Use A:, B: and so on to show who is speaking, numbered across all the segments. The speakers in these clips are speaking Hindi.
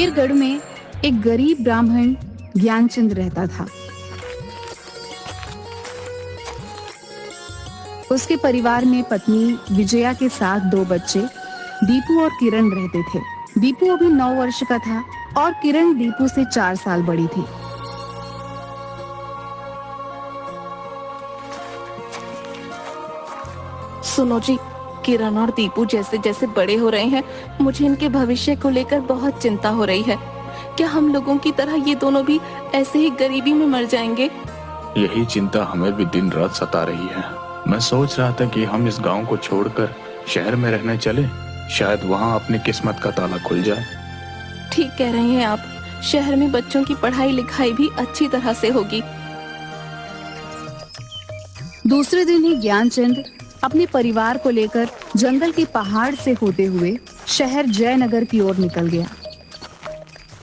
A: सुमेरगढ़ में एक गरीब ब्राह्मण ज्ञानचंद रहता था। उसके परिवार में पत्नी विजया के साथ 2 बच्चे दीपू और किरण रहते थे। दीपू अभी 9 वर्ष का था और किरण दीपू से 4 साल बड़ी थी।
B: सुनो जी, किरण और दीपू जैसे जैसे बड़े हो रहे हैं, मुझे इनके भविष्य को लेकर बहुत चिंता हो रही है। क्या हम लोगों की तरह ये दोनों भी ऐसे ही गरीबी में मर जाएंगे?
C: यही चिंता हमें भी दिन रात सता रही है। मैं सोच रहा था कि हम इस गांव को छोड़कर शहर में रहने चले, शायद वहां अपनी किस्मत का ताला खुल जाए।
B: ठीक कह रहे हैं आप, शहर में बच्चों की पढ़ाई लिखाई भी अच्छी तरह से होगी।
A: दूसरे दिन ही ज्ञानचंद अपने परिवार को लेकर जंगल के पहाड़ से होते हुए शहर जयनगर की ओर निकल गया।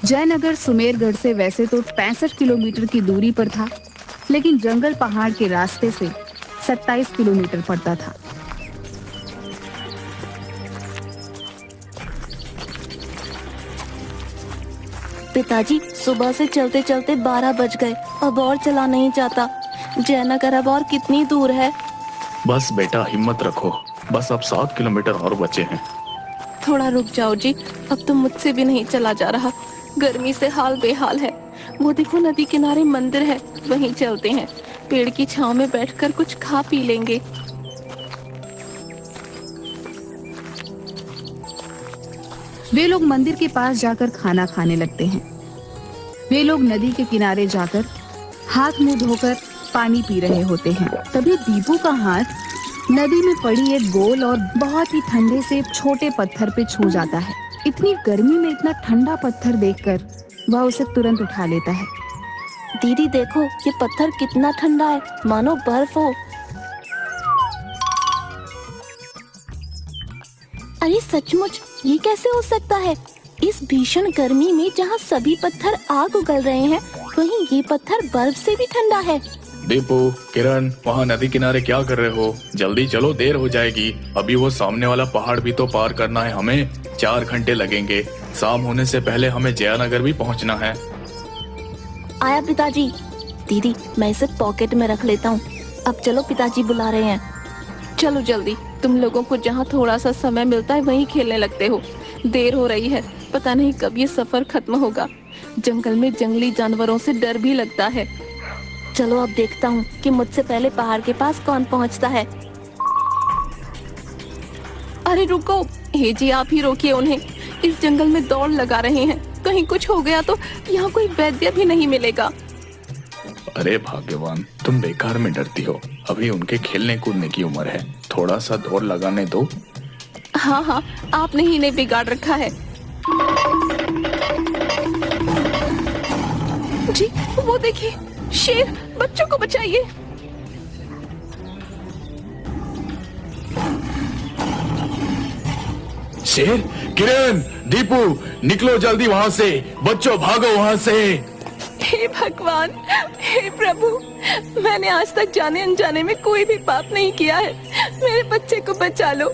A: जयनगर सुमेरगढ़ से वैसे तो 65 किलोमीटर की दूरी पर था, लेकिन जंगल पहाड़ के रास्ते से 27 किलोमीटर पड़ता था।
B: पिताजी, सुबह से चलते चलते 12 बज गए, अब और चला नहीं जाता। जयनगर अब और कितनी दूर है?
C: बस बेटा, हिम्मत रखो, बस अब 7 किलोमीटर और बचे हैं।
B: थोड़ा रुक जाओ जी, अब तो मुझसे भी नहीं चला जा रहा। गर्मी से हाल बेहाल है। वो देखो, नदी किनारे मंदिर है, वहीं चलते हैं। पेड़ की छांव में बैठकर कुछ खा पी लेंगे।
A: वे लोग मंदिर के पास जाकर खाना खाने लगते हैं। वे लोग नदी के किनारे जाकर हाथ मुंह धोकर पानी पी रहे होते हैं। तभी दीपू का हाथ नदी में पड़ी एक गोल और बहुत ही ठंडे से छोटे पत्थर पे छू जाता है। इतनी गर्मी में इतना ठंडा पत्थर देखकर वह उसे तुरंत उठा लेता है।
B: दीदी देखो, ये पत्थर कितना ठंडा है, मानो बर्फ हो। अरे सचमुच, ये कैसे हो सकता है? इस भीषण गर्मी में जहाँ सभी पत्थर आग उगल रहे हैं, वहीं ये पत्थर बर्फ से भी ठंडा है।
C: दीपू, किरण, वहाँ नदी किनारे क्या कर रहे हो? जल्दी चलो, देर हो जाएगी। अभी वो सामने वाला पहाड़ भी तो पार करना है हमें। 4 घंटे लगेंगे। शाम होने से पहले हमें जयनगर भी पहुँचना है।
B: आया पिताजी। दीदी, मैं इसे पॉकेट में रख लेता हूँ। अब चलो, पिताजी बुला रहे हैं। चलो जल्दी, तुम लोगों को जहाँ थोड़ा सा समय मिलता है वहीं खेलने लगते हो। देर हो रही है, पता नहीं कब ये सफर खत्म होगा। जंगल में जंगली जानवरों से डर भी लगता है। चलो अब देखता हूँ कि मुझसे पहले पहाड़ के पास कौन पहुँचता है। अरे रुको, हे जी, आप ही रोकिए उन्हें। इस जंगल में दौड़ लगा रहे हैं, कहीं कुछ हो गया तो यहाँ कोई वैद्य भी नहीं मिलेगा।
C: अरे भाग्यवान, तुम बेकार में डरती हो। अभी उनके खेलने कूदने की उम्र है, थोड़ा सा दौड़ लगाने दो।
B: हाँ हाँ, आपने ही इन्हें बिगाड़ रखा है। जी, वो देखिए, शेर, बच्चों को बचाइए।
C: शेर, किरण, दीपू, निकलो जल्दी वहाँ से। बच्चों, भागो वहाँ से।
B: हे भगवान, हे प्रभु, मैंने आज तक जाने अनजाने में कोई भी पाप नहीं किया है। मेरे बच्चे को बचा लो।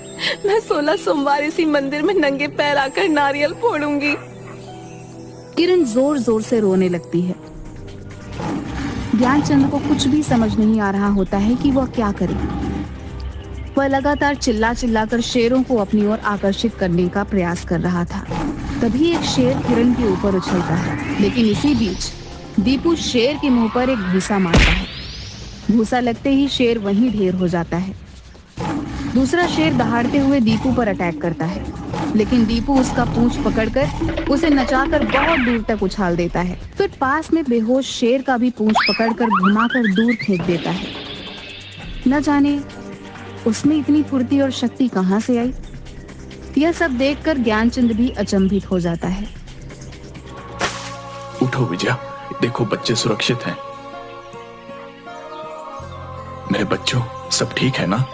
B: मैं 16 सोमवार इसी मंदिर में नंगे पैर आकर नारियल फोड़ूंगी।
A: किरण जोर जोर से रोने लगती है। ज्ञानचंद को कुछ भी समझ नहीं आ रहा होता है कि वह क्या करे। वह लगातार चिल्ला चिल्लाकर शेरों को अपनी ओर आकर्षित करने का प्रयास कर रहा था। तभी एक शेर किरण के ऊपर उछलता है, लेकिन इसी बीच दीपू शेर के मुंह पर एक घूसा मारता है। घूसा लगते ही शेर वहीं ढेर हो जाता है। दूसरा शेर दहाड़ते हुए दीपू पर अटैक करता है, लेकिन दीपू उसका पूंछ पकड़कर उसे नचाकर बहुत दूर तक उछाल देता है। फिर पास में बेहोश शेर का भी पूंछ पकड़कर घुमाकर दूर फेंक देता है। न जाने उसमें इतनी फुर्ती और शक्ति कहाँ से आई। यह सब देखकर ज्ञानचंद भी अचंभित हो जाता है।
C: उठो विजया, देखो बच्चे सुरक्षित हैं। मेरे बच्चों, सब ठीक है ना?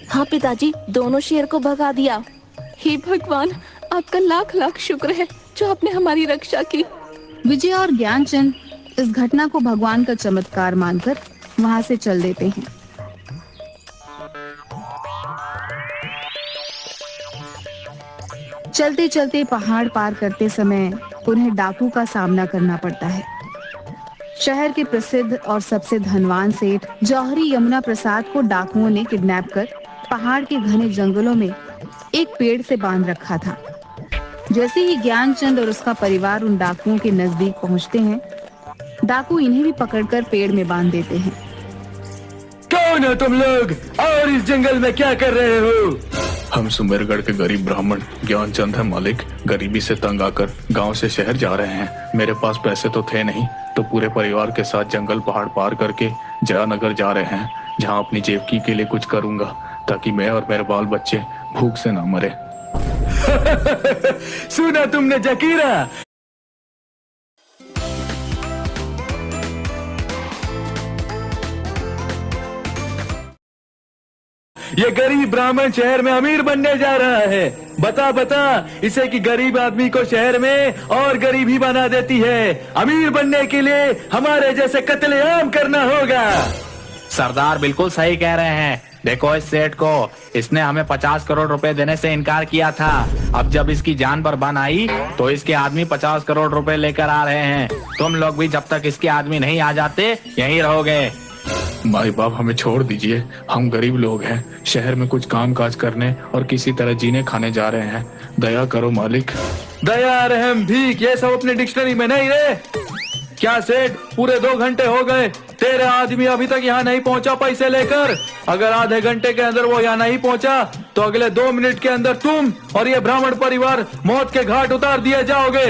B: हाँ पिताजी, दोनों शेर को भगा दिया। हे भगवान, आपका लाख लाख शुक्र है जो आपने हमारी रक्षा की।
A: विजय और ज्ञानचंद इस घटना को भगवान का चमत्कार मानकर वहां से चल देते हैं। चलते चलते पहाड़ पार करते समय उन्हें डाकू का सामना करना पड़ता है। शहर के प्रसिद्ध और सबसे धनवान सेठ जौहरी यमुना प्रसाद को डाकुओं ने किडनैप कर पहाड़ के घने जंगलों में एक पेड़ से बांध रखा था। जैसे ही ज्ञानचंद और उसका परिवार उन डाकुओं के नजदीक पहुंचते हैं, डाकू इन्हें भी पकड़कर पेड़ में बांध देते हैं।
D: कौन हो तुम लोग और इस जंगल में क्या कर रहे हो?
C: हम सुमेरगढ़ के गरीब ब्राह्मण ज्ञानचंद है मालिक। गरीबी से तंग आकर गांव से शहर जा रहे हैं। मेरे पास पैसे तो थे नहीं, तो पूरे परिवार के साथ जंगल पहाड़ पार करके जयानगर जा रहे हैं, जहां अपनी जेबकी के लिए कुछ करूंगा ताकि मैं और मेरे बाल बच्चे भूख से ना मरे।
D: सुना तुमने जकीरा? ये गरीब ब्राह्मण शहर में अमीर बनने जा रहा है। बता बता इसे कि गरीब आदमी को शहर में और गरीब ही बना देती है। अमीर बनने के लिए हमारे जैसे कत्लेआम करना होगा।
E: सरदार बिल्कुल सही कह रहे हैं। देखो इस सेठ को, इसने हमें 50 करोड़ रुपए देने से इनकार किया था। अब जब इसकी जान पर बन आई तो इसके आदमी 50 करोड़ रुपए लेकर आ रहे हैं। तुम लोग भी जब तक इसके आदमी नहीं आ जाते यहीं रहोगे।
C: माई बाप हमें छोड़ दीजिए, हम गरीब लोग हैं, शहर में कुछ काम काज करने और किसी तरह जीने खाने जा रहे हैं। दया करो मालिक।
D: दया रहम भीख ये सब अपने डिक्शनरी में नहीं रहे। क्या सेठ, पूरे 2 घंटे हो गए, तेरे आदमी अभी तक यहाँ नहीं पहुँचा पैसे लेकर। अगर आधे घंटे के अंदर वो यहाँ नहीं पहुँचा तो अगले 2 मिनट के अंदर तुम और ये ब्राह्मण परिवार मौत के घाट उतार दिए जाओगे।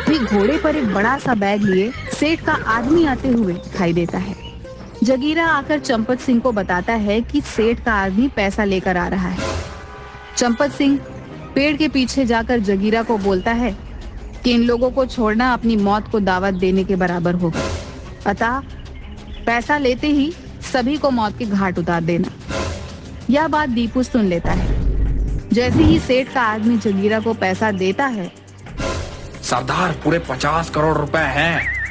A: भी घोड़े पर एक बड़ा सा बैग लिए सेठ का आदमी आते हुए दिखाई देता है। जगीरा आकर चंपत सिंह को बताता है कि सेठ का आदमी पैसा लेकर आ रहा है। चंपत सिंह पेड़ के पीछे जाकर जगीरा को बोलता है कि इन लोगों को छोड़ना अपनी मौत को दावत देने के बराबर होगा, अतः पैसा लेते ही सभी को मौत के घाट उतार देना। यह बात दीपू सुन लेता है। जैसे ही सेठ का आदमी जगीरा को पैसा देता है,
E: सरदार पूरे 50 करोड़ रुपए हैं।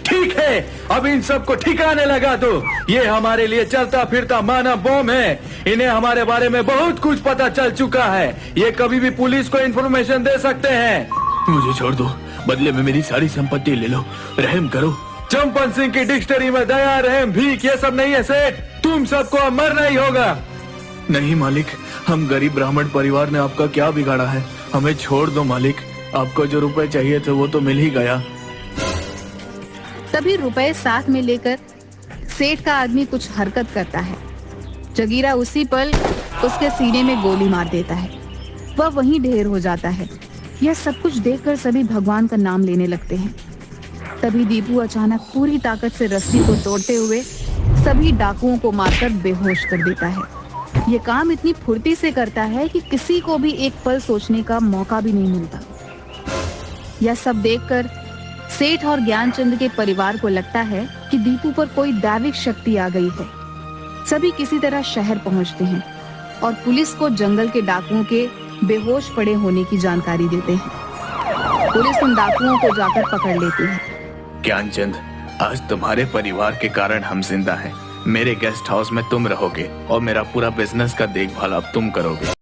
D: ठीक है, अब इन सबको ठिकाने लगा दो। ये हमारे लिए चलता फिरता मानव बम है। इन्हें हमारे बारे में बहुत कुछ पता चल चुका है। ये कभी भी पुलिस को इन्फॉर्मेशन दे सकते हैं।
C: मुझे छोड़ दो, बदले में मेरी सारी संपत्ति ले लो, रहम करो।
D: चंपन सिंह की डिक्शनरी में दया रहम भीख ये सब नहीं है सेठ। तुम सबको अब मरना ही होगा।
C: नहीं मालिक, हम गरीब ब्राह्मण परिवार ने आपका क्या बिगाड़ा है, हमें छोड़ दो मालिक। आपको जो रुपए चाहिए थे वो तो मिल ही गया।
A: तभी रुपए साथ में लेकर सेठ का आदमी कुछ हरकत करता है। जगीरा उसी पल उसके सीने में गोली मार देता है। वह वहीं ढेर हो जाता है। यह सब कुछ देखकर सभी भगवान का नाम लेने लगते हैं। तभी दीपू अचानक पूरी ताकत से रस्सी को तोड़ते हुए सभी डाकुओं को मारकर बेहोश कर देता है। ये काम इतनी फुर्ती से करता है कि किसी को भी एक पल सोचने का मौका भी नहीं मिलता। यह सब देखकर सेठ और ज्ञानचंद के परिवार को लगता है कि दीपू पर कोई दैविक शक्ति आ गई है। सभी किसी तरह शहर पहुंचते हैं और पुलिस को जंगल के डाकुओं के बेहोश पड़े होने की जानकारी देते हैं। पुलिस उन डाकुओं को जाकर पकड़ लेती है।
C: ज्ञानचंद, आज तुम्हारे परिवार के कारण हम जिंदा हैं। मेरे गेस्ट हाउस में तुम रहोगे और मेरा पूरा बिजनेस का देखभाल अब तुम करोगे।